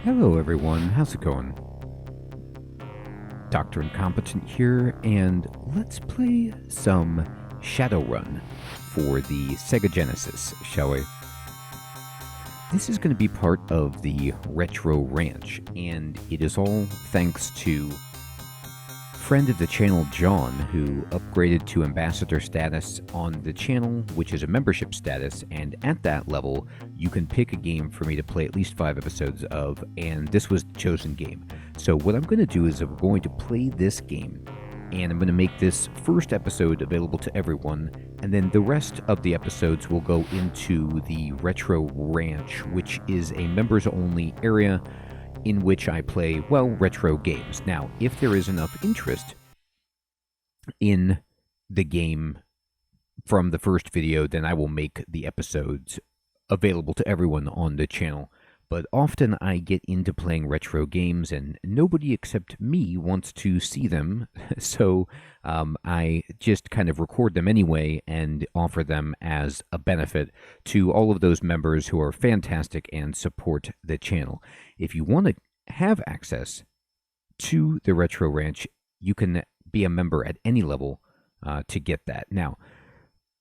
Hello everyone, how's it going? Dr. Incompetent here, and let's play some Shadowrun for the Sega Genesis, shall we? This is going to be part of the Retro Ranch, and it is all thanks to friend of the channel John, who upgraded to ambassador status on the channel, which is a membership status, and at that level you can pick a game for me to play at least 5 episodes of, and this was the chosen game. So what I'm going to do is I'm going to play this game, and I'm going to make this first episode available to everyone, and then the rest of the episodes will go into the Retro Ranch, which is a members only area in which I play, well, retro games. Now, if there is enough interest in the game from the first video, then I will make the episodes available to everyone on the channel. But often I get into playing retro games and nobody except me wants to see them, so I just kind of record them anyway and offer them as a benefit to all of those members who are fantastic and support the channel. If you want to have access to the Retro Ranch, you can be a member at any level to get that. Now,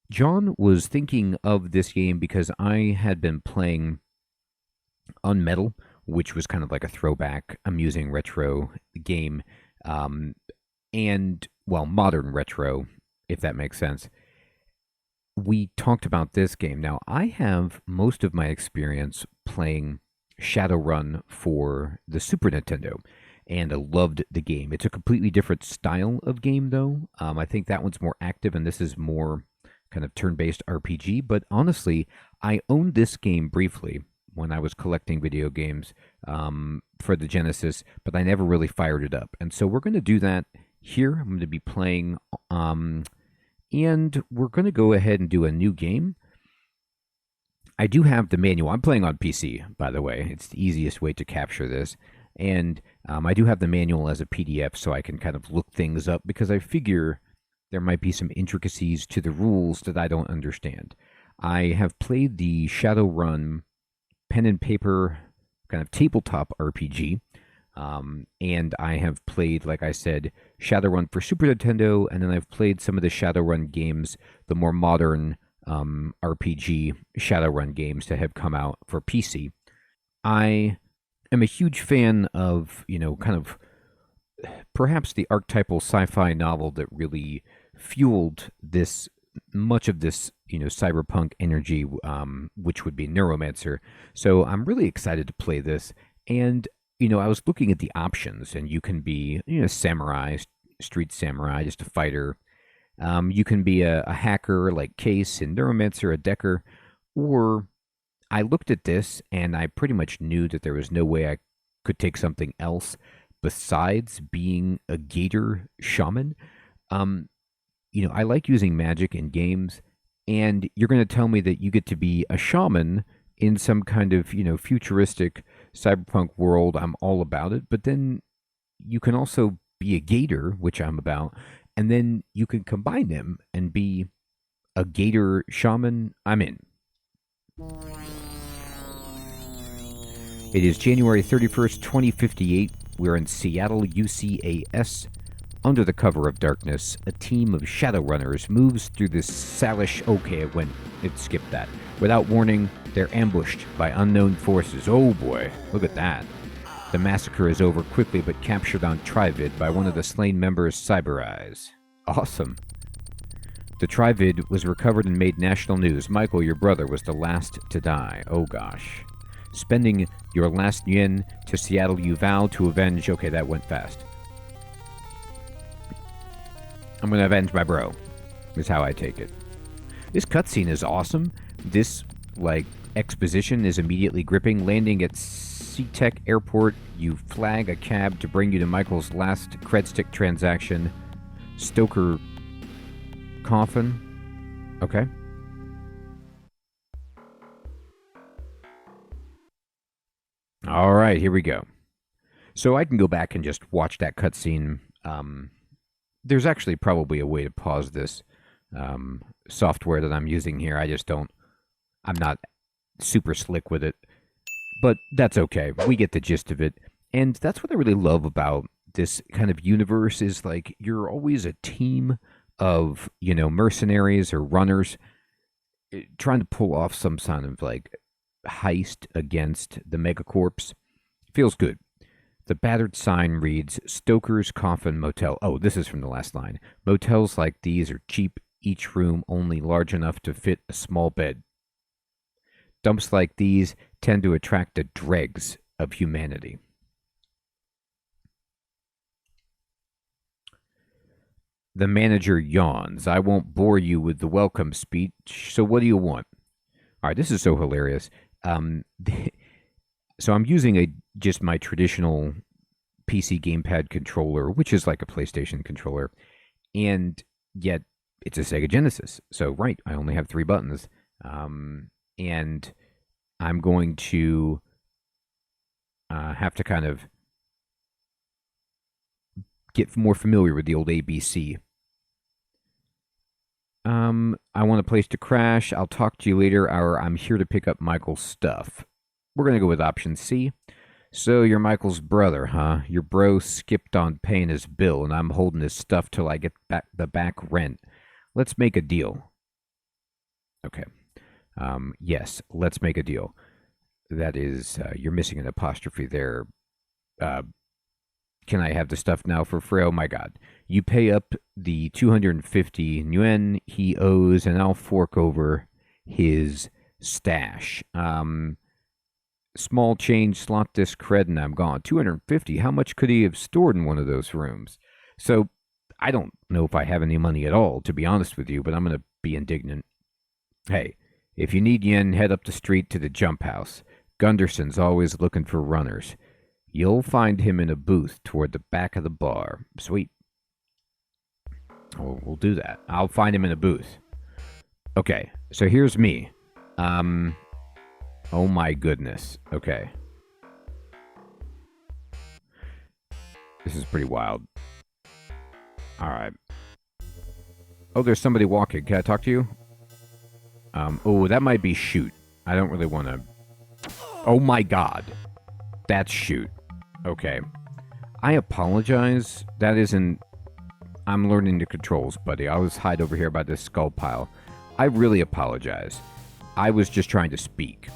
John was thinking of this game because I had been playing Unmetal, which was kind of like a throwback, amusing retro game, and, well, modern retro, if that makes sense. We talked about this game. Now, I have most of my experience playing Shadowrun for the Super Nintendo, and I loved the game. It's a completely different style of game, though. I think that one's more active, and this is more kind of turn-based RPG, but honestly, I owned this game briefly when I was collecting video games for the Genesis, but I never really fired it up. And so we're going to do that here. I'm going to be playing, and we're going to go ahead and do a new game. I do have the manual. I'm playing on PC, by the way. It's the easiest way to capture this. And I do have the manual as a PDF, so I can kind of look things up, because I figure there might be some intricacies to the rules that I don't understand. I have played the Shadowrun pen and paper kind of tabletop RPG, and I have played, like I said, Shadowrun for Super Nintendo, and then I've played some of the Shadowrun games, the more modern RPG Shadowrun games that have come out for PC. I am a huge fan of, kind of perhaps the archetypal sci-fi novel that really fueled this much of this, cyberpunk energy, which would be Neuromancer. So I'm really excited to play this. And, I was looking at the options, and you can be, samurai, street samurai, just a fighter. You can be a hacker like Case in Neuromancer, a Decker, or I looked at this and I pretty much knew that there was no way I could take something else besides being a gator shaman. I like using magic in games, and you're going to tell me that you get to be a shaman in some kind of, futuristic cyberpunk world. I'm all about it. But then you can also be a gator, which I'm about, and then you can combine them and be a gator shaman. I'm in. It is January 31st, 2058. We're in Seattle, UCAS. Under the cover of darkness, a team of Shadowrunners moves through this Salish... Okay, it skipped that. Without warning, they're ambushed by unknown forces. Oh boy, look at that. The massacre is over quickly, but captured on Trivid by one of the slain members' cyber eyes. Awesome. The Trivid was recovered and made national news. Michael, your brother, was the last to die. Oh gosh. Spending your last yen to Seattle, you vow to avenge... Okay, that went fast. I'm going to avenge my bro, is how I take it. This cutscene is awesome. This, exposition is immediately gripping. Landing at SeaTech Airport, you flag a cab to bring you to Michael's last credstick transaction. Stoker Coffin. Okay. All right, here we go. So I can go back and just watch that cutscene. There's actually probably a way to pause this software that I'm using here. I'm not super slick with it. But that's okay. We get the gist of it. And that's what I really love about this kind of universe is like you're always a team of, mercenaries or runners trying to pull off some kind of like heist against the megacorps. Feels good. The battered sign reads Stoker's Coffin Motel. Oh, this is from the last line. Motels like these are cheap, each room only large enough to fit a small bed. Dumps like these tend to attract the dregs of humanity. The manager yawns. I won't bore you with the welcome speech, so what do you want? All right, this is so hilarious. So I'm using just my traditional PC gamepad controller, which is like a PlayStation controller, and yet it's a Sega Genesis. So right, I only have 3 buttons, and I'm going to have to kind of get more familiar with the old ABC. I want a place to crash. I'll talk to you later, or I'm here to pick up Michael's stuff. We're going to go with option C. So you're Michael's brother, huh? Your bro skipped on paying his bill, and I'm holding his stuff till I get back the back rent. Let's make a deal. Okay. Yes, let's make a deal. That is, you're missing an apostrophe there. Can I have the stuff now for free? Oh my god. You pay up the 250 yuan he owes, and I'll fork over his stash. Small change, slot this cred, and I'm gone. 250. How much could he have stored in one of those rooms? So I don't know if I have any money at all, to be honest with you, but I'm going to be indignant. Hey, if you need yen, head up the street to the jump house. Gunderson's always looking for runners. You'll find him in a booth toward the back of the bar. Sweet. We'll do that. I'll find him in a booth. Okay, so here's me. Oh my goodness. Okay. This is pretty wild. Alright. Oh, there's somebody walking. Can I talk to you? Oh, that might be shoot. I don't really want to... Oh my god. That's shoot. Okay. I apologize. That isn't... I'm learning the controls, buddy. I'll just hide over here by this skull pile. I really apologize. I was just trying to speak.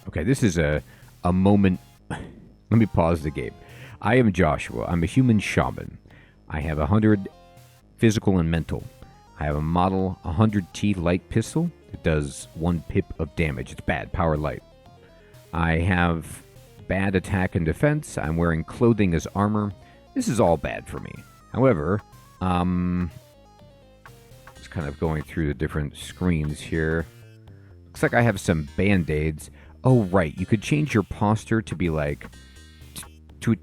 Okay, this is a moment... Let me pause the game. I am Joshua. I'm a human shaman. I have 100 physical and mental. I have a model 100T light pistol that does 1 pip of damage. It's bad. Power light. I have bad attack and defense. I'm wearing clothing as armor. This is all bad for me. However, just kind of going through the different screens here. Looks like I have some band-aids. Oh, right. You could change your posture to be like... to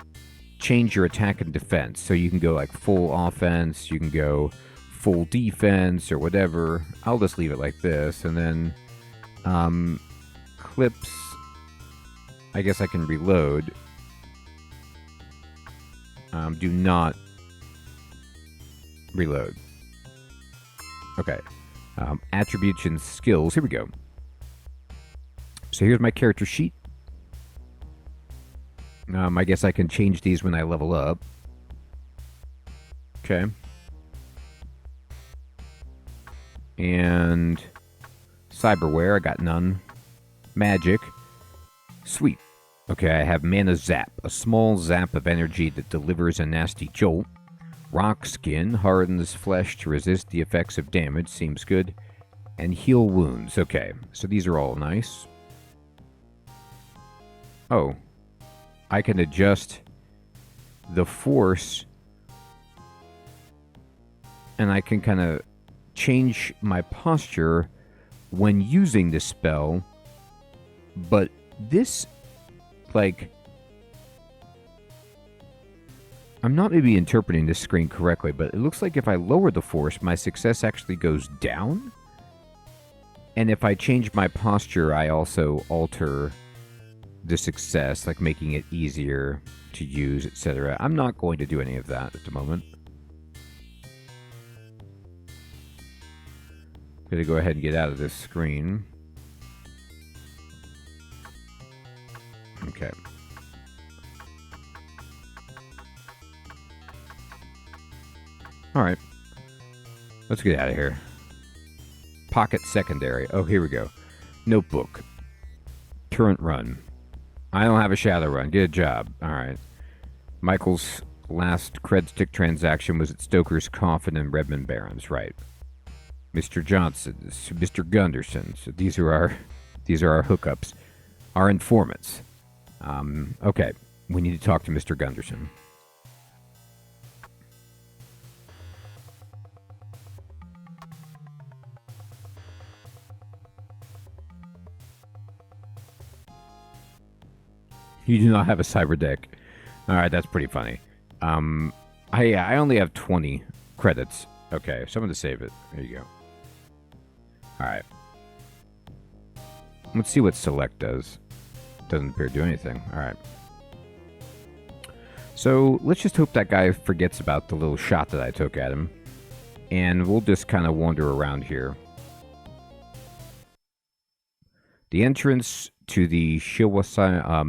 change your attack and defense. So you can go like full offense. You can go full defense or whatever. I'll just leave it like this. And then clips. I guess I can reload. Do not reload. Okay. Attributes and skills. Here we go. So here's my character sheet. I guess I can change these when I level up. Okay. And cyberware, I got none. Magic. Sweet. Okay, I have Mana Zap, a small zap of energy that delivers a nasty jolt. Rock Skin hardens flesh to resist the effects of damage, seems good. And Heal Wounds. Okay, so these are all nice. Oh. I can adjust the force, and I can kind of change my posture when using this spell, but this, like, I'm not maybe interpreting this screen correctly, but it looks like if I lower the force, my success actually goes down, and if I change my posture, I also alter the success, like making it easier to use, etc. I'm not going to do any of that at the moment. I'm going to go ahead and get out of this screen. Okay. Alright. Let's get out of here. Pocket secondary. Oh, here we go. Notebook. Current run. I don't have a Shadowrun. Get a job. Alright. Michael's last cred stick transaction was at Stoker's Coffin and Redmond Barons. Right. Mr. Johnson's. Mr. Gunderson's. These are our hookups. Our informants. Okay. We need to talk to Mr. Gunderson. You do not have a cyber deck. Alright, that's pretty funny. I only have 20 credits. Okay, so I'm going to save it. There you go. Alright. Let's see what select does. Doesn't appear to do anything. Alright. So, let's just hope that guy forgets about the little shot that I took at him. And we'll just kind of wander around here. The entrance to the Shiawase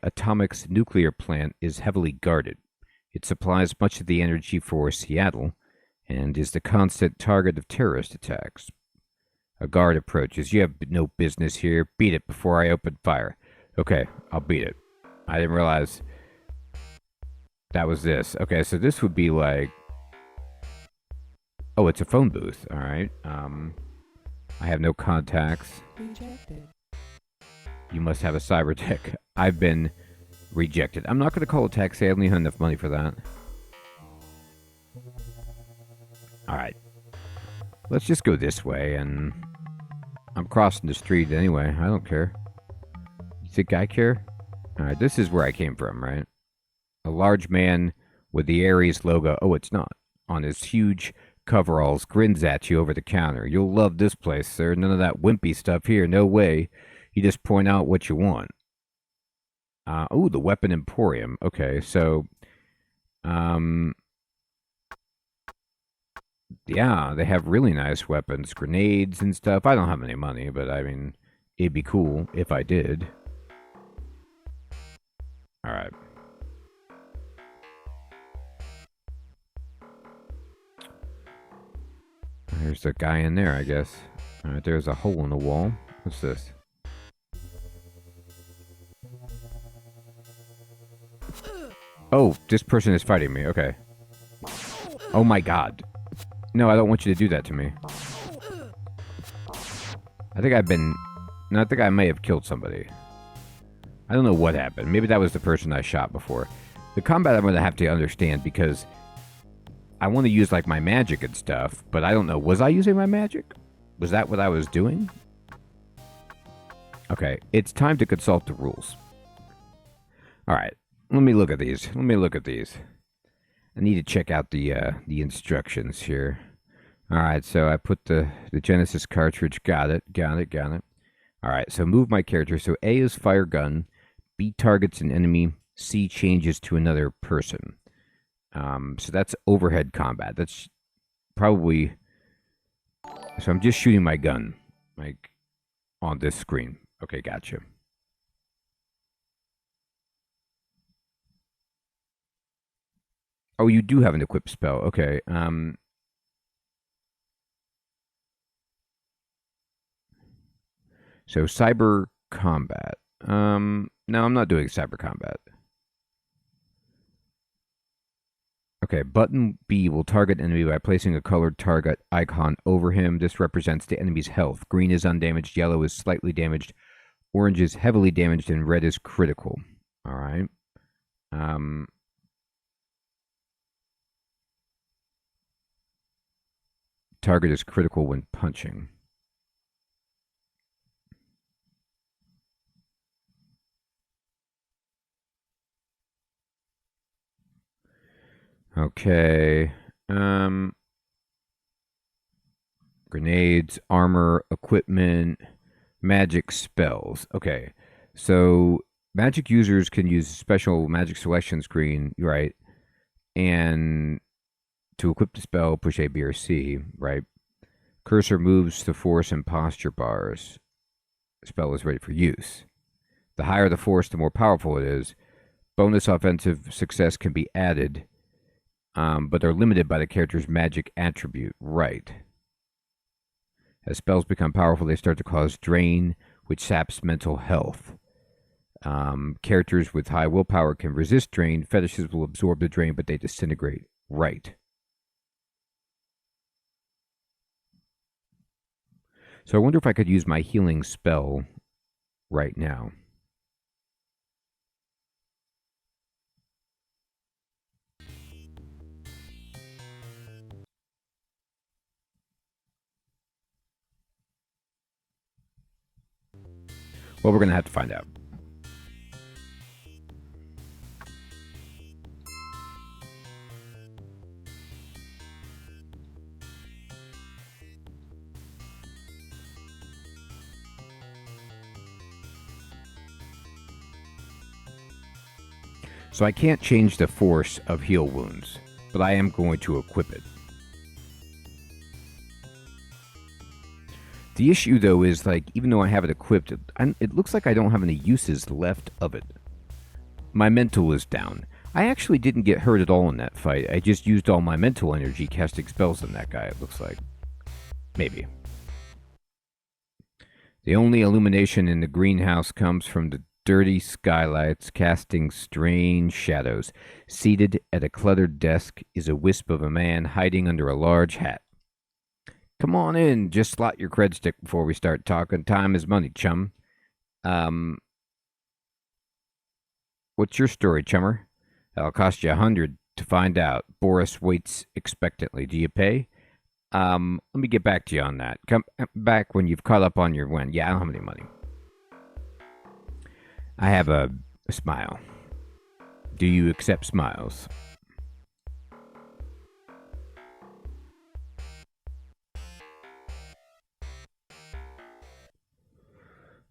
Atomics nuclear plant is heavily guarded. It supplies much of the energy for Seattle and is the constant target of terrorist attacks. A guard approaches. You have no business here. Beat it before I open fire. Okay, I'll beat it. I didn't realize that was this. Okay, so this would be like... Oh, it's a phone booth. All right. I have no contacts. Rejected. You must have a cyber tech. I've been rejected. I'm not going to call a taxi. I only have enough money for that. Alright. Let's just go this way, and... I'm crossing the street anyway. I don't care. You think I care? Alright, this is where I came from, right? A large man with the Ares logo... Oh, it's not. On his huge coveralls grins at you over the counter. You'll love this place, sir. None of that wimpy stuff here. No way. You just point out what you want. Oh, the Weapon Emporium. Okay, so... yeah, they have really nice weapons. Grenades and stuff. I don't have any money, but I mean, it'd be cool if I did. Alright. There's a guy in there, I guess. Alright, there's a hole in the wall. What's this? Oh, this person is fighting me. Okay. Oh my god. No, I don't want you to do that to me. I think I've been... No, I think I may have killed somebody. I don't know what happened. Maybe that was the person I shot before. The combat I'm going to have to understand because I want to use like my magic and stuff, but I don't know. Was I using my magic? Was that what I was doing? Okay, it's time to consult the rules. Alright, let me look at these. I need to check out the instructions here. Alright, so I put the Genesis cartridge. Got it. Alright, so move my character. So A is fire gun, B targets an enemy, C changes to another person. So that's overhead combat. That's probably... So I'm just shooting my gun, like, on this screen. Okay, gotcha. Oh, you do have an equipped spell. Okay. So cyber combat. No, I'm not doing cyber combat. Okay, button B will target enemy by placing a colored target icon over him. This represents the enemy's health. Green is undamaged, yellow is slightly damaged, orange is heavily damaged, and red is critical. All right. Target is critical when punching. Okay. Grenades, armor, equipment, magic spells. Okay. So magic users can use a special magic selection screen, right? And to equip the spell, push A, B, or C, right? Cursor moves to force and posture bars. The spell is ready for use. The higher the force, the more powerful it is. Bonus offensive success can be added, but are limited by the character's magic attribute. Right. As spells become powerful, they start to cause drain, which saps mental health. Characters with high willpower can resist drain. Fetishes will absorb the drain, but they disintegrate. Right. So I wonder if I could use my healing spell right now. Well, we're going to have to find out. So I can't change the force of heal wounds, but I am going to equip it. The issue, though, is, like, even though I have it equipped, it looks like I don't have any uses left of it. My mental is down. I actually didn't get hurt at all in that fight. I just used all my mental energy casting spells on that guy, it looks like. Maybe. The only illumination in the greenhouse comes from the dirty skylights casting strange shadows. Seated at a cluttered desk is a wisp of a man hiding under a large hat. Come on in, just slot your cred stick before we start talking. Time is money, chum. What's your story, chummer? That'll cost you 100 to find out. Boris waits expectantly. Do you pay? Let me get back to you on that. Come back when you've caught up on your win. Yeah, I don't have any money. I have a smile. Do you accept smiles?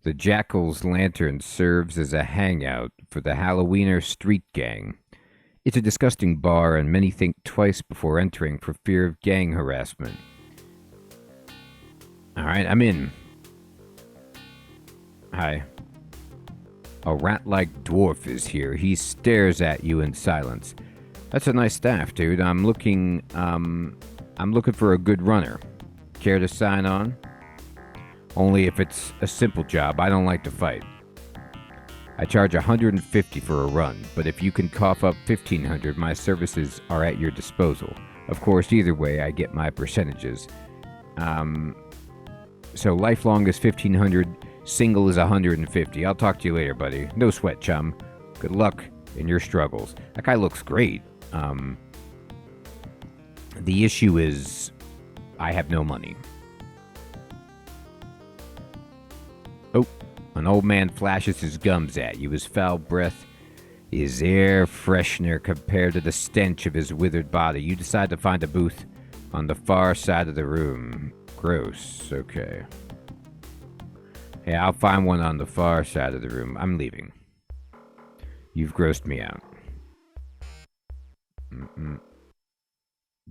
The Jackal's Lantern serves as a hangout for the Halloweener street gang. It's a disgusting bar, and many think twice before entering for fear of gang harassment. Alright, I'm in. Hi. A rat-like dwarf is here. He stares at you in silence. That's a nice staff, dude. I'm looking for a good runner. Care to sign on? Only if it's a simple job. I don't like to fight. I charge 150 for a run, but if you can cough up 1,500, my services are at your disposal. Of course, either way, I get my percentages. So lifelong is 1,500, single is 150. I'll talk to you later, buddy. No sweat, chum. Good luck in your struggles. That guy looks great. The issue is I have no money. Oh, an old man flashes his gums at you. His foul breath is air freshener compared to the stench of his withered body. You decide to find a booth on the far side of the room. Gross. Okay. Yeah, I'll find one on the far side of the room. I'm leaving. You've grossed me out. The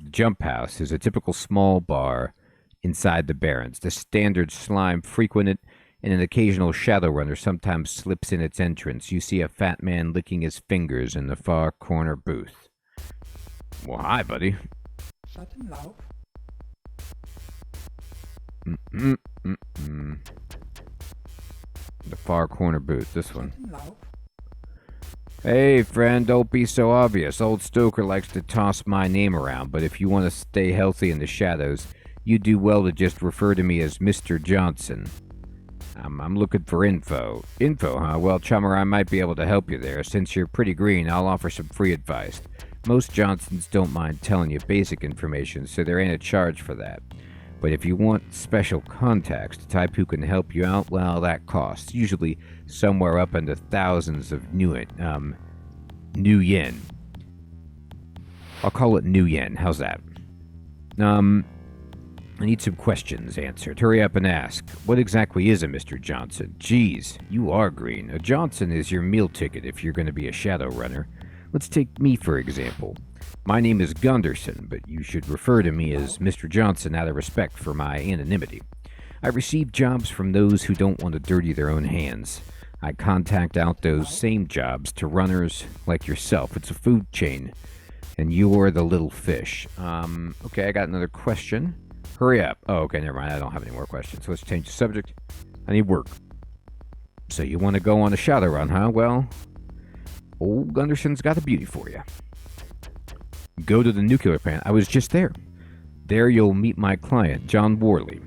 Jump House is a typical small bar inside the Barrens. The standard slime frequented, and an occasional Shadowrunner sometimes slips in its entrance. You see a fat man licking his fingers in the far corner booth. Well, hi, buddy. Shut him loud. The far corner booth, this one. Hey, friend, don't be so obvious. Old Stoker likes to toss my name around, but if you want to stay healthy in the shadows, you do well to just refer to me as Mr. Johnson. I'm looking for info. Info, huh? Well, chummer, I might be able to help you there. Since you're pretty green, I'll offer some free advice. Most Johnsons don't mind telling you basic information, so there ain't a charge for that. But if you want special contacts, the type who can help you out, well, that costs. Usually somewhere up in the thousands of new yen. I'll call it new yen. How's that? I need some questions answered. Hurry up and ask. What exactly is a Mr. Johnson? Geez, you are green. A Johnson is your meal ticket if you're going to be a Shadowrunner. Let's take me, for example. My name is Gunderson, but you should refer to me as Mr. Johnson out of respect for my anonymity. I receive jobs from those who don't want to dirty their own hands. I contact out those same jobs to runners like yourself. It's a food chain, and you're the little fish. Okay, I got another question. Hurry up. Oh, okay, never mind. I don't have any more questions. So let's change the subject. I need work. So you want to go on a Shadowrun, huh? Well, old Gunderson's got a beauty for you. Go to the nuclear plant. I was just there. There you'll meet my client, John Worley.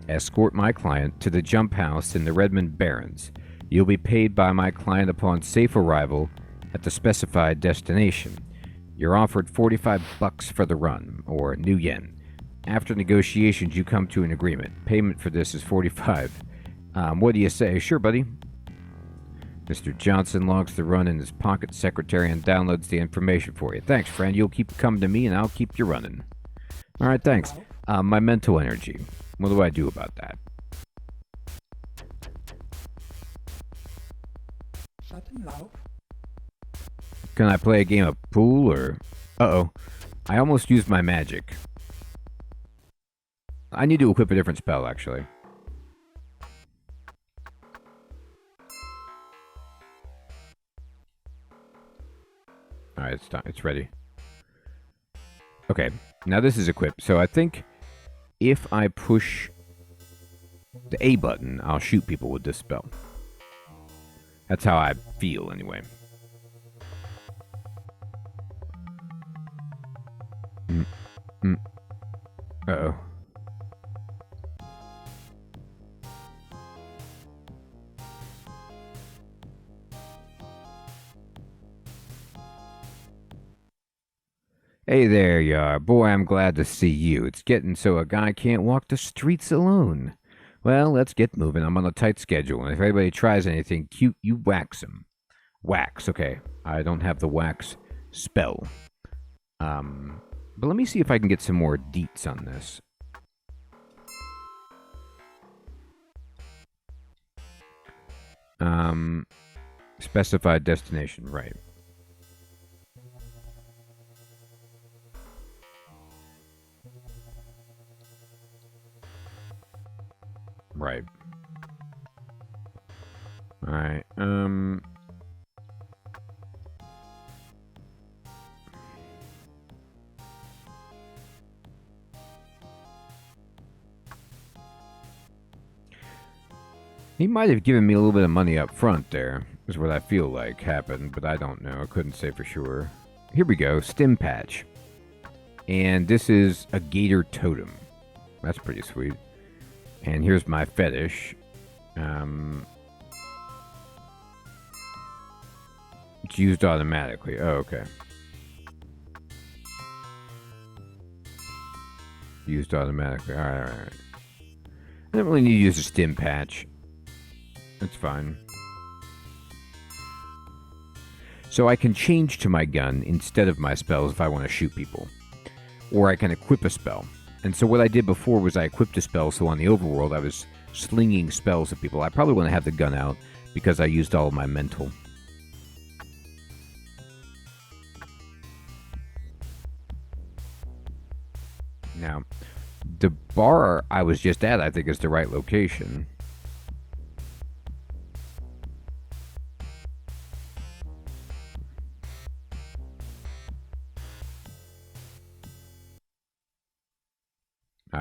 Escort my client to the jump house in the Redmond Barrens. You'll be paid by my client upon safe arrival at the specified destination. You're offered $45 for the run, or new yen. After negotiations, you come to an agreement. Payment for this is $45. What do you say? Sure, buddy. Mr. Johnson logs the run in his pocket secretary and downloads the information for you. Thanks, friend. You'll keep coming to me, and I'll keep you running. All right, thanks. My mental energy. What do I do about that? Can I play a game of pool, or... Uh-oh. I almost used my magic. I need to equip a different spell, actually. Alright, it's done. It's ready. Okay, now this is equipped. So I think if I push the A button, I'll shoot people with this spell. That's how I feel, anyway. Uh-oh. Hey there you are. Boy, I'm glad to see you. It's getting so a guy can't walk the streets alone. Well, let's get moving. I'm on a tight schedule, and if anybody tries anything cute, you wax them. Wax, okay. I don't have the wax spell. But let me see if I can get some more deets on this. Specified destination, right. Right. Alright, he might have given me a little bit of money up front there, is what I feel like happened, but I don't know. I couldn't say for sure. Here we go, Stim Patch. And this is a gator totem. That's pretty sweet. And here's my fetish. It's used automatically. Oh, okay. Used automatically. Alright. I don't really need to use a stim patch. That's fine. So I can change to my gun instead of my spells if I want to shoot people. Or I can equip a spell. And so what I did before was I equipped a spell, so on the overworld I was slinging spells at people. I probably want to have the gun out because I used all of my mental. Now, the bar I was just at, I think, is the right location.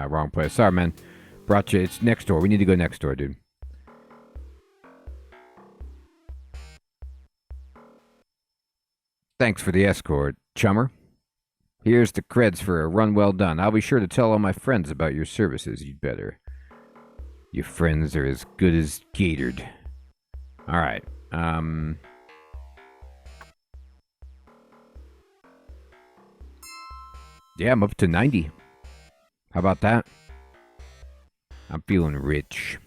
Wrong place. Sorry, man. Brought you. It's next door. We need to go next door, dude. Thanks for the escort, chummer. Here's the creds for a run well done. I'll be sure to tell all my friends about your services. You'd better. Your friends are as good as gatored. Alright. Yeah, I'm up to 90. How about that? I'm feeling rich.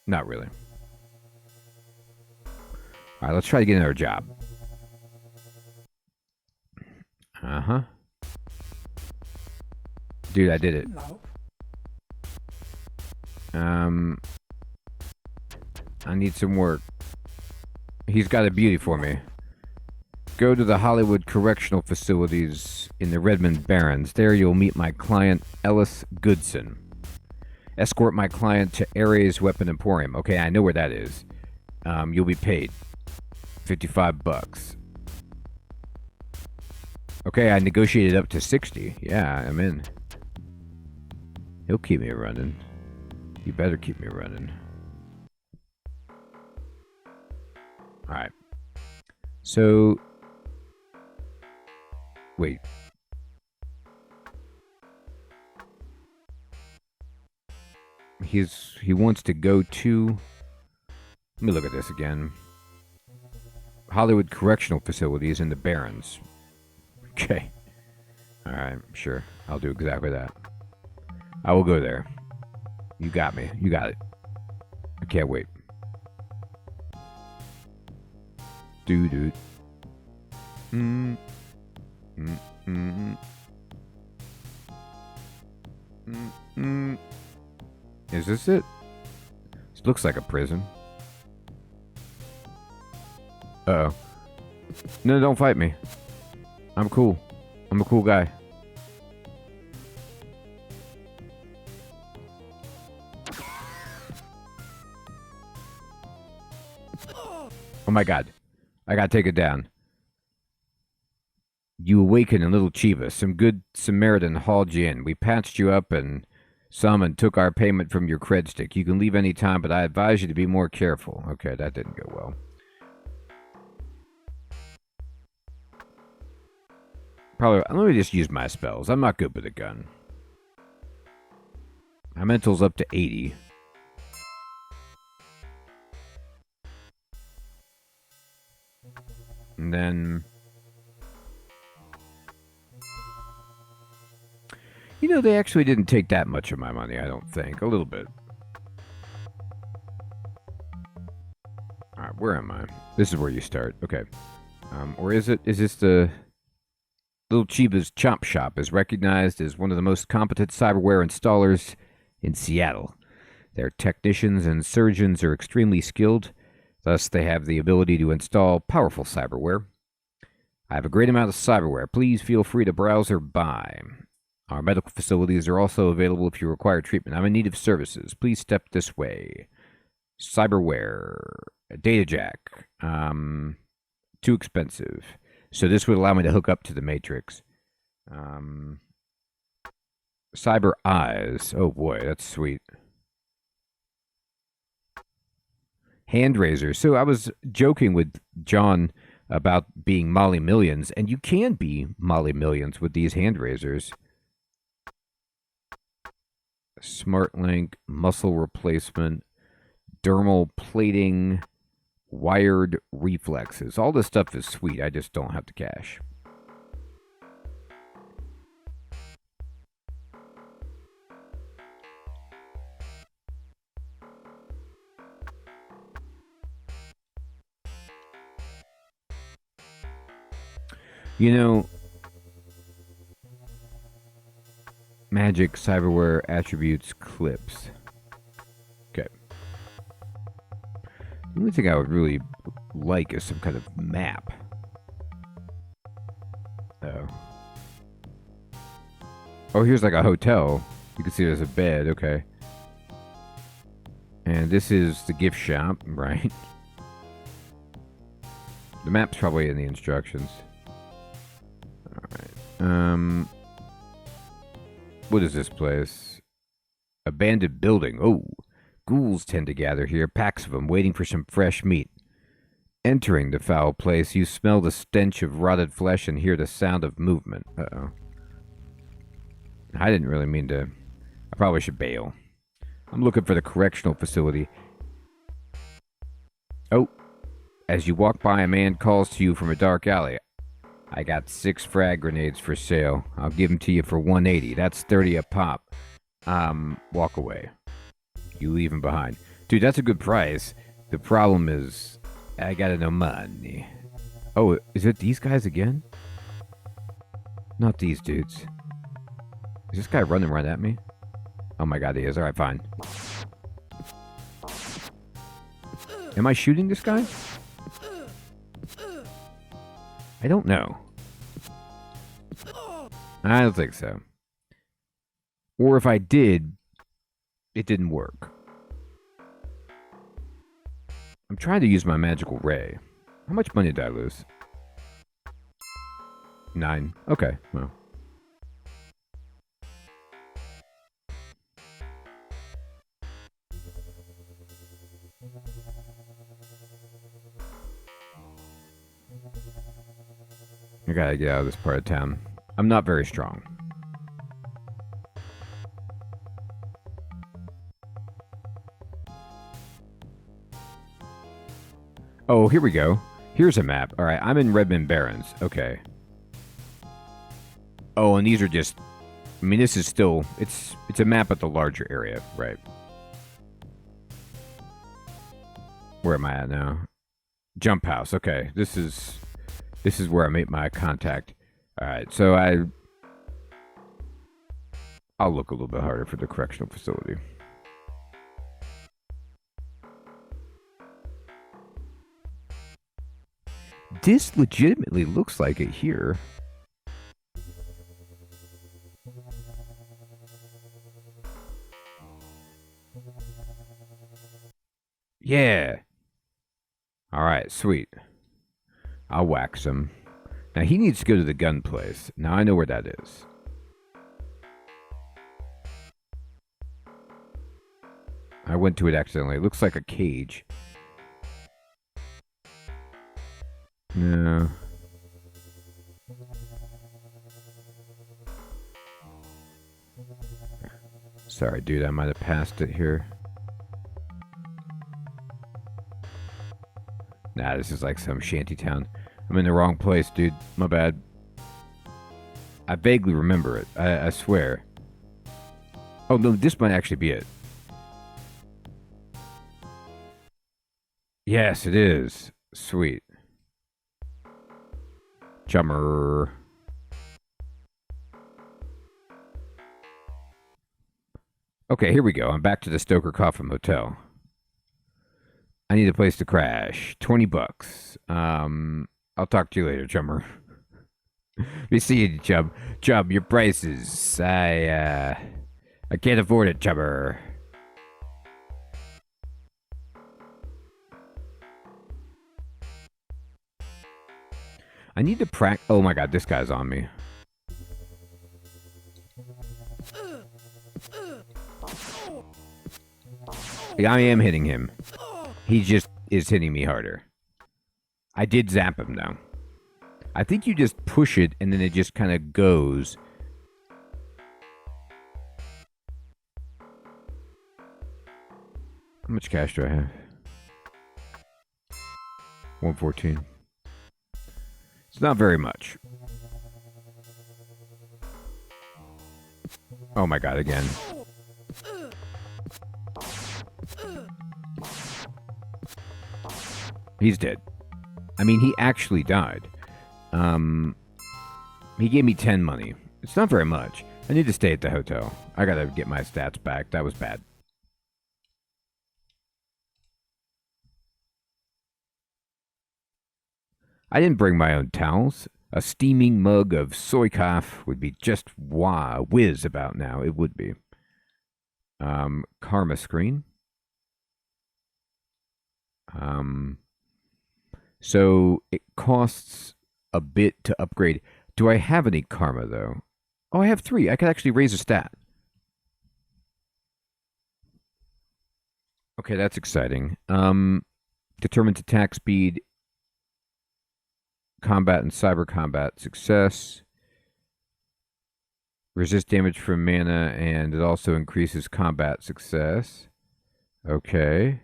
Not really. Alright, let's try to get another job. Uh-huh. Dude, I did it. I need some work. He's got a beauty for me. Go to the Hollywood Correctional Facilities in the Redmond Barrens. There you'll meet my client, Ellis Goodson. Escort my client to Ares Weapon Emporium. Okay, I know where that is. You'll be paid $55. Okay, I negotiated up to 60. Yeah, I'm in. He'll keep me running. You better keep me running. Alright. So... Wait. He wants to go to... Let me look at this again. Hollywood Correctional Facilities in the Barrens. Okay. Alright, sure. I'll do exactly that. I will go there. You got me. You got it. I can't wait. Dude. Is this it? This looks like a prison. Uh-oh. No, don't fight me. I'm cool. I'm a cool guy. Oh my god. I gotta take it down. You awaken in Little Chiva. Some good Samaritan hauled you in. We patched you up and took our payment from your cred stick. You can leave any time, but I advise you to be more careful. Okay, that didn't go well. Probably, let me just use my spells. I'm not good with a gun. My mental's up to 80. And then... You know, they actually didn't take that much of my money, I don't think. A little bit. Alright, where am I? This is where you start. Okay. Or is it? Is this the... Little Chiva's Chop Shop is recognized as one of the most competent cyberware installers in Seattle. Their technicians and surgeons are extremely skilled. Thus, they have the ability to install powerful cyberware. I have a great amount of cyberware. Please feel free to browse or buy. Our medical facilities are also available if you require treatment. I'm in need of services. Please step this way. Cyberware. Data jack. Too expensive. So this would allow me to hook up to the Matrix. Cyber eyes. Oh boy, that's sweet. Hand razors. So I was joking with John about being Molly Millions, and you can be Molly Millions with these hand razors. Smart link, muscle replacement, dermal plating, wired reflexes. All this stuff is sweet. I just don't have the cash. You know, magic, cyberware, attributes, clips. Okay. The only thing I would really like is some kind of map. Oh. Oh, here's like a hotel. You can see there's a bed. Okay. And this is the gift shop, right? The map's probably in the instructions. Alright. What is this place? Abandoned building. Oh. Ghouls tend to gather here, packs of them, waiting for some fresh meat. Entering the foul place, you smell the stench of rotted flesh and hear the sound of movement. Uh-oh. I didn't really mean to... I probably should bail. I'm looking for the correctional facility. Oh. As you walk by, a man calls to you from a dark alley. I got 6 frag grenades for sale. I'll give them to you for 180. That's 30 a pop. Walk away. You leave them behind. Dude, that's a good price. The problem is, I got no money. Oh, is it these guys again? Not these dudes. Is this guy running right at me? Oh my god, he is. Alright, fine. Am I shooting this guy? I don't know. I don't think so. Or if I did, it didn't work. I'm trying to use my magical ray. How much money did I lose? 9. Okay, well. I gotta get out of this part of town. I'm not very strong. Oh, here we go. Here's a map. All right, I'm in Redmond Barrens. Okay. Oh, and these are just... I mean, this is still... It's a map of the larger area, right? Where am I at now? Jump House. Okay, this is where I made my contact. All right, so I'll look a little bit harder for the correctional facility. This legitimately looks like it here. Yeah. All right, sweet. I'll wax him. Now he needs to go to the gun place. Now I know where that is. I went to it accidentally. It looks like a cage. No. Sorry, dude. I might have passed it here. Nah, this is like some shanty town. I'm in the wrong place, dude. My bad. I vaguely remember it. I swear. Oh, no, this might actually be it. Yes, it is. Sweet. Chummer. Okay, here we go. I'm back to the Stoker Coffin Motel. I need a place to crash. $20. I'll talk to you later, Chummer. We see you, Chum. Chum, your prices. I can't afford it, Chummer. I need to practice. Oh my god, this guy's on me. I am hitting him. He just is hitting me harder. I did zap him, though. I think you just push it, and then it just kind of goes. How much cash do I have? 114. It's not very much. Oh my god, again. He's dead. I mean, he actually died. He gave me 10 money. It's not very much. I need to stay at the hotel. I gotta get my stats back. That was bad. I didn't bring my own towels. A steaming mug of soy cough would be just whiz about now. It would be. Karma screen. So it costs a bit to upgrade. Do I have any karma, though? Oh, I have 3. I could actually raise a stat. Okay, that's exciting. Determined attack speed, combat and cyber combat success. Resist damage from mana, and it also increases combat success. Okay.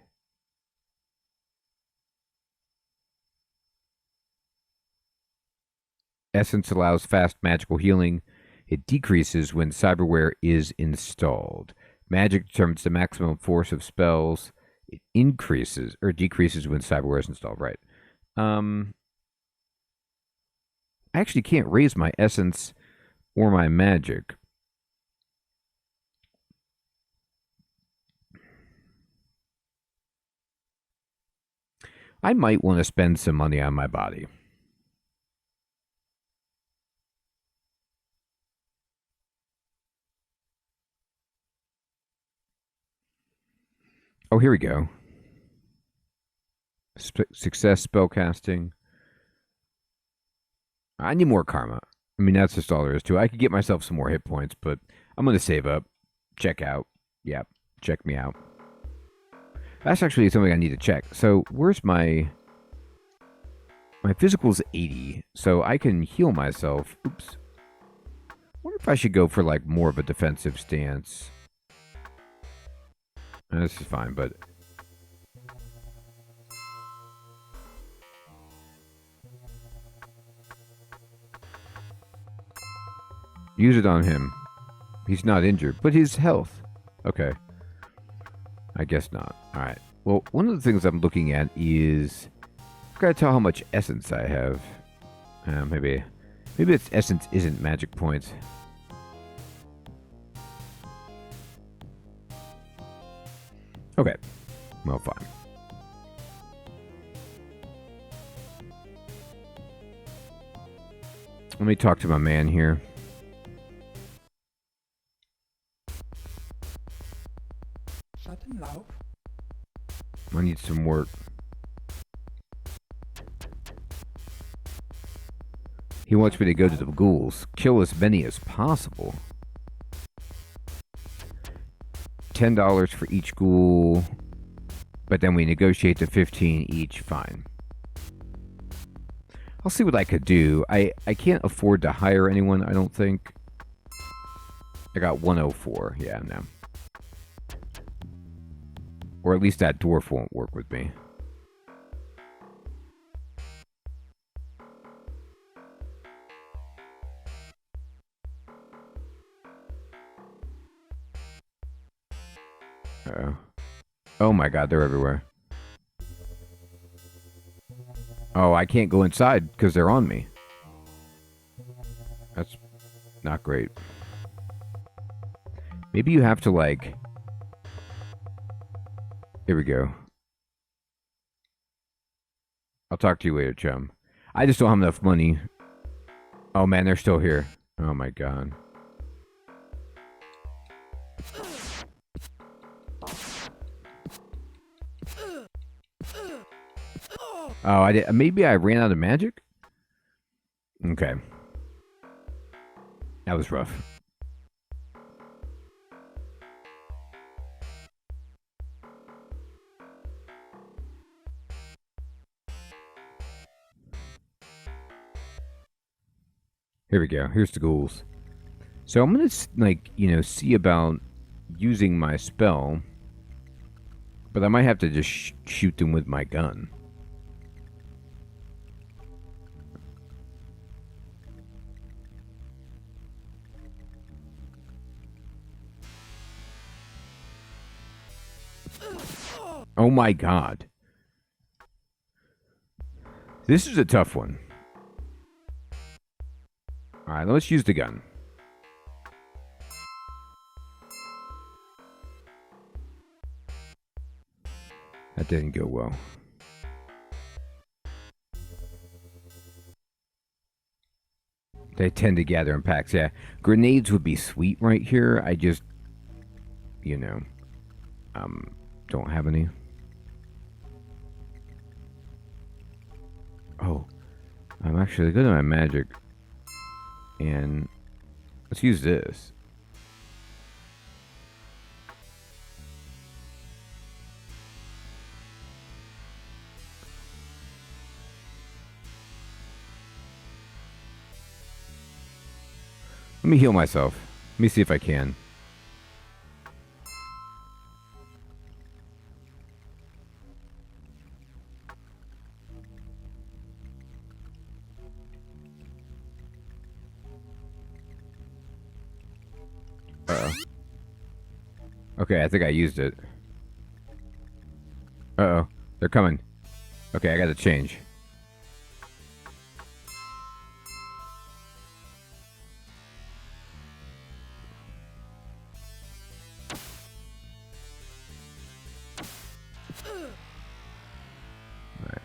Essence allows fast magical healing. It decreases when cyberware is installed. Magic determines the maximum force of spells. It increases or decreases when cyberware is installed. Right. I actually can't raise my essence or my magic. I might want to spend some money on my body. Oh, here we go. Success spellcasting. I need more karma. I mean, that's just all there is to it. I could get myself some more hit points, but I'm going to save up. Check out. Yep. Check me out. That's actually something I need to check. So, where's my physical's 80, so I can heal myself. Oops. Wonder if I should go for, like, more of a defensive stance. This is fine, but... use it on him. He's not injured, but his health. Okay. I guess not. Alright. Well, one of the things I'm looking at is... I've got to tell how much essence I have. Maybe its essence isn't magic points. Okay. Well, fine. Let me talk to my man here. I need some work. He wants me to go to the ghouls, kill as many as possible. $10 for each ghoul, but then we negotiate to 15 each. Fine. I'll see what I could do. I can't afford to hire anyone, I don't think. I got 104. Yeah, no. Or at least that dwarf won't work with me. Uh-oh. Oh my god, they're everywhere. Oh, I can't go inside because they're on me. That's not great. Maybe you have to, like... Here we go. I'll talk to you later, chum. I just don't have enough money. Oh man, they're still here. Oh my god. Oh, I did. Maybe I ran out of magic? Okay. That was rough. Here we go. Here's the ghouls. So I'm going to, like, you know, see about using my spell. But I might have to just shoot them with my gun. Oh my god. This is a tough one. Alright, let's use the gun. That didn't go well. They tend to gather in packs, yeah. Grenades would be sweet right here. I just, you know, don't have any. Oh, I'm actually good at my magic. And let's use this. Let me heal myself. Let me see if I can. Uh-oh. Okay, I think I used it. Uh-oh. They're coming. Okay, I gotta change. Alright.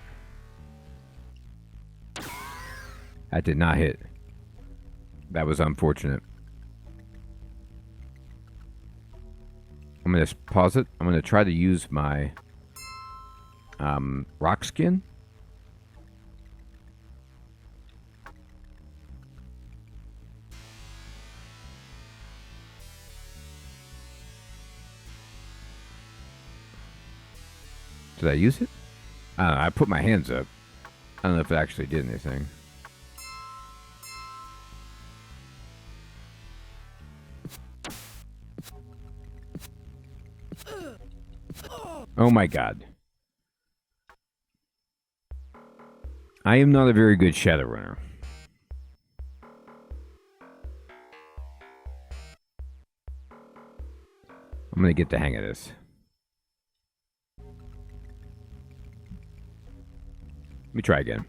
That did not hit. That was unfortunate. I'm going to pause it. I'm going to try to use my Rock skin? Did I use it? I don't know. I put my hands up. I don't know if it actually did anything. Oh my god. I am not a very good Shadowrunner. I'm gonna get the hang of this. Let me try again.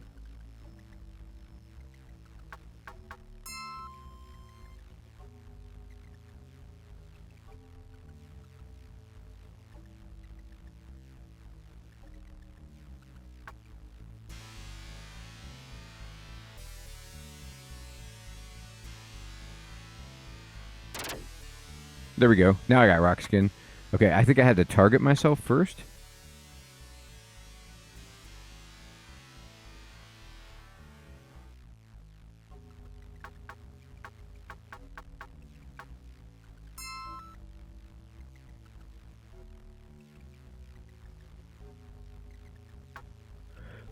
There we go. Now I got rock skin. Okay, I think I had to target myself first.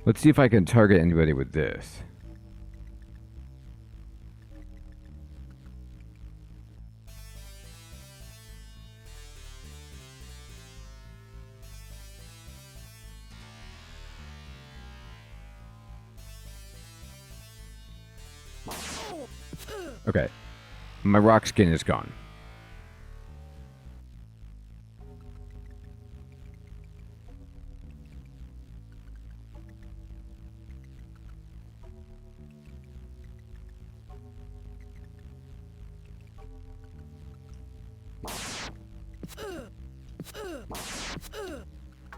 Let's see if I can target anybody with this. Okay. My rock skin is gone.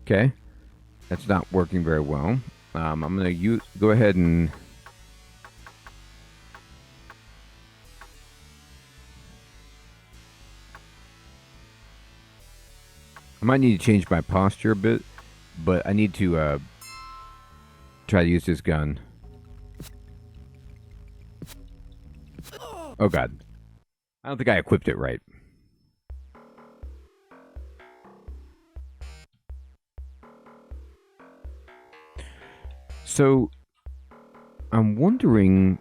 Okay. That's not working very well. I'm going to go ahead and... I might need to change my posture a bit, but I need to try to use this gun. Oh god. I don't think I equipped it right. So, I'm wondering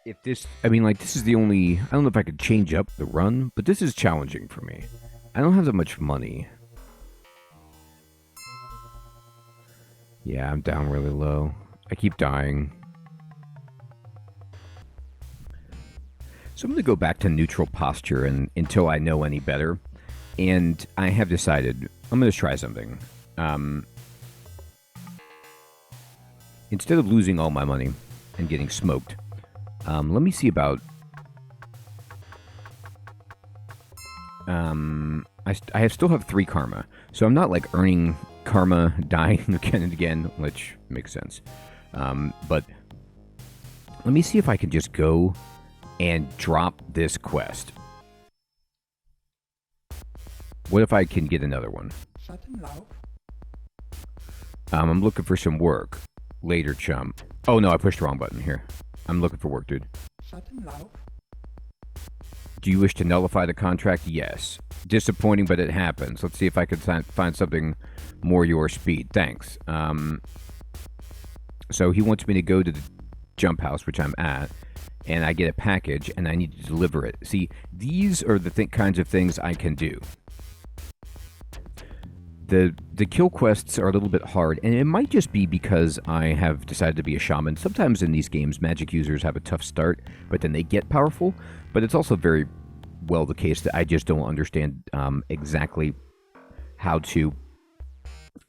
if this, I mean, like, this is the only, I don't know if I could change up the run, but this is challenging for me. I don't have that much money. Yeah, I'm down really low. I keep dying. So I'm going to go back to neutral posture until I know any better. And I have decided I'm going to try something. Instead of losing all my money and getting smoked, let me see about... I still have 3 karma, so I'm not like earning karma, dying again and again, which makes sense. But let me see if I can just go and drop this quest. What if I can get another one? I'm looking for some work. Later, chum. Oh no, I pushed the wrong button here. I'm looking for work, dude. Do you wish to nullify the contract? Yes. Disappointing, but it happens. Let's see if I can find something more your speed. Thanks. So he wants me to go to the jump house, which I'm at, and I get a package, and I need to deliver it. See, these are the kinds of things I can do. The kill quests are a little bit hard, and it might just be because I have decided to be a shaman. Sometimes in these games, magic users have a tough start, but then they get powerful. But it's also very well the case that I just don't understand exactly how to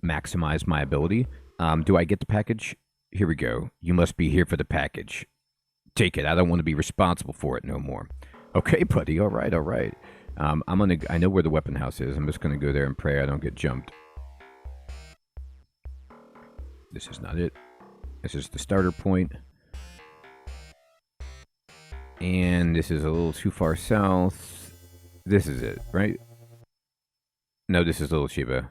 maximize my ability. Do I get the package? Here we go. You must be here for the package. Take it. I don't want to be responsible for it no more. Okay, buddy. All right, all right. I know where the weapon house is. I'm just gonna go there and pray I don't get jumped. This is not it. This is the starter point. And this is a little too far south. This is it, right? No, this is Little Shiba.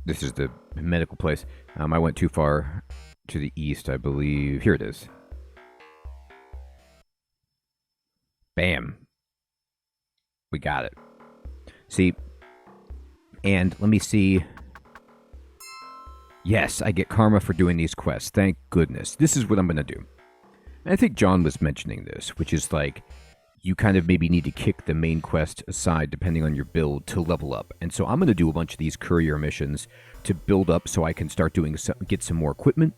This is the medical place. I went too far to the east, I believe. Here it is. Bam. We got it. See, and let me see. Yes, I get karma for doing these quests. Thank goodness. This is what I'm going to do. And I think John was mentioning this, which is like, you kind of maybe need to kick the main quest aside depending on your build to level up. And so I'm going to do a bunch of these courier missions to build up so I can start doing get some more equipment,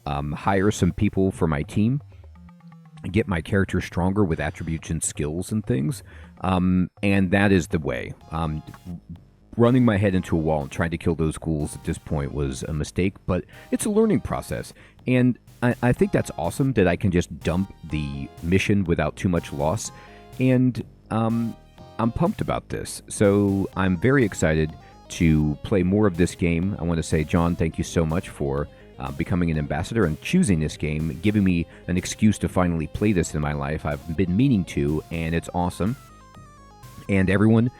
hire some people for my team, get my character stronger with attributes and skills and things. And that is the way. Running my head into a wall and trying to kill those ghouls at this point was a mistake, but it's a learning process. And I think that's awesome that I can just dump the mission without too much loss. And I'm pumped about this. So I'm very excited to play more of this game. I want to say, John, thank you so much for becoming an ambassador and choosing this game, giving me an excuse to finally play this in my life. I've been meaning to, and it's awesome. And everyone,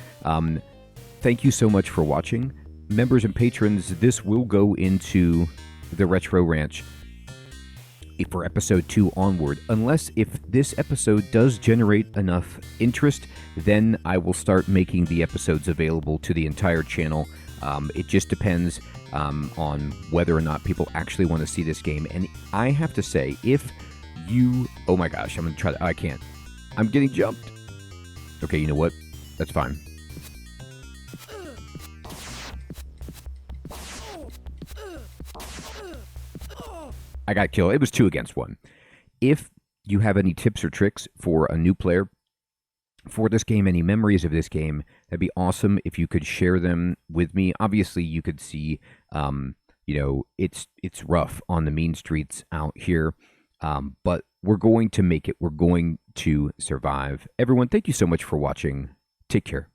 thank you so much for watching. Members and patrons, this will go into the Retro Ranch for episode 2 onward. Unless if this episode does generate enough interest, then I will start making the episodes available to the entire channel. It just depends on whether or not people actually want to see this game. And I have to say, if you... Oh my gosh, I'm going to try to... I can't. I'm getting jumped. Okay, you know what? That's fine. I got killed. It was 2 against 1. If you have any tips or tricks for a new player for this game, any memories of this game, that'd be awesome if you could share them with me. Obviously, you could see, it's rough on the mean streets out here, but we're going to make it. We're going to survive. Everyone, thank you so much for watching. Take care.